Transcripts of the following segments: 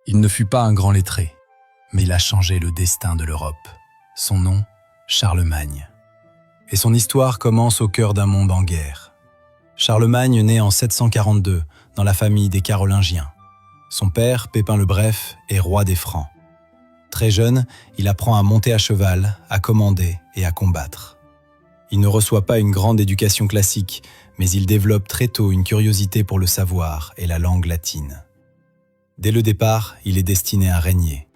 Il ne fut pas un grand lettré, mais il a changé le destin de l'Europe. Son nom, Charlemagne. Et son histoire commence au cœur d'un monde en guerre. Charlemagne naît en 742 dans la famille des Carolingiens. Son père, Pépin le Bref, est roi des Francs. Très jeune, il apprend à monter à cheval, à commander et à combattre. Il ne reçoit pas une grande éducation classique, mais il développe très tôt une curiosité pour le savoir et la langue latine. Dès le départ, il est destiné à régner.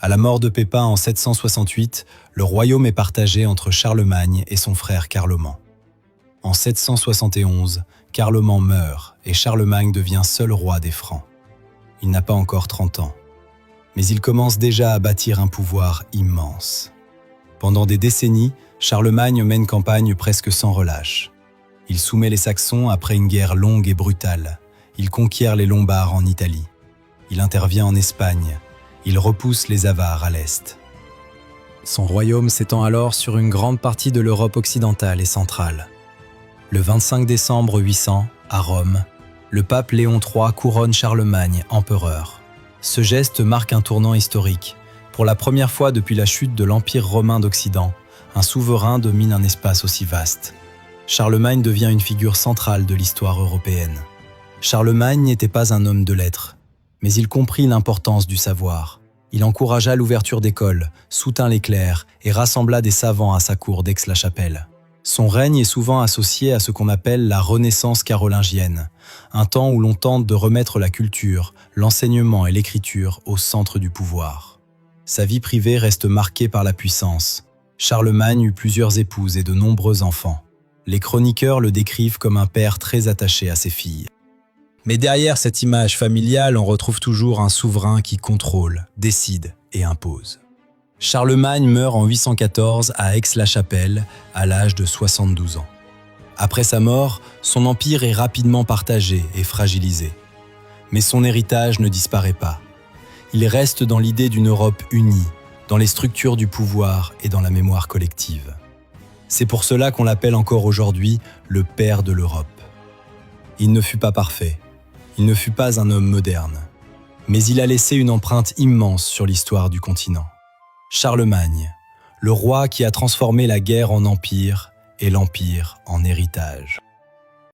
À la mort de Pépin en 768, le royaume est partagé entre Charlemagne et son frère Carloman. En 771, Carloman meurt et Charlemagne devient seul roi des Francs. Il n'a pas encore 30 ans, mais il commence déjà à bâtir un pouvoir immense. Pendant des décennies, Charlemagne mène campagne presque sans relâche. Il soumet les Saxons après une guerre longue et brutale. Il conquiert les Lombards en Italie. Il intervient en Espagne. Il repousse les Avars à l'est. Son royaume s'étend alors sur une grande partie de l'Europe occidentale et centrale. Le 25 décembre 800, à Rome, le pape Léon III couronne Charlemagne empereur. Ce geste marque un tournant historique. Pour la première fois depuis la chute de l'Empire romain d'Occident, un souverain domine un espace aussi vaste. Charlemagne devient une figure centrale de l'histoire européenne. Charlemagne n'était pas un homme de lettres, mais il comprit l'importance du savoir. Il encouragea l'ouverture d'écoles, soutint les clercs et rassembla des savants à sa cour d'Aix-la-Chapelle. Son règne est souvent associé à ce qu'on appelle la Renaissance carolingienne, un temps où l'on tente de remettre la culture, l'enseignement et l'écriture au centre du pouvoir. Sa vie privée reste marquée par la puissance. Charlemagne eut plusieurs épouses et de nombreux enfants. Les chroniqueurs le décrivent comme un père très attaché à ses filles. Mais derrière cette image familiale, on retrouve toujours un souverain qui contrôle, décide et impose. Charlemagne meurt en 814 à Aix-la-Chapelle, à l'âge de 72 ans. Après sa mort, son empire est rapidement partagé et fragilisé. Mais son héritage ne disparaît pas. Il reste dans l'idée d'une Europe unie, dans les structures du pouvoir et dans la mémoire collective. C'est pour cela qu'on l'appelle encore aujourd'hui le père de l'Europe. Il ne fut pas parfait. Il ne fut pas un homme moderne, mais il a laissé une empreinte immense sur l'histoire du continent. Charlemagne, le roi qui a transformé la guerre en empire et l'empire en héritage.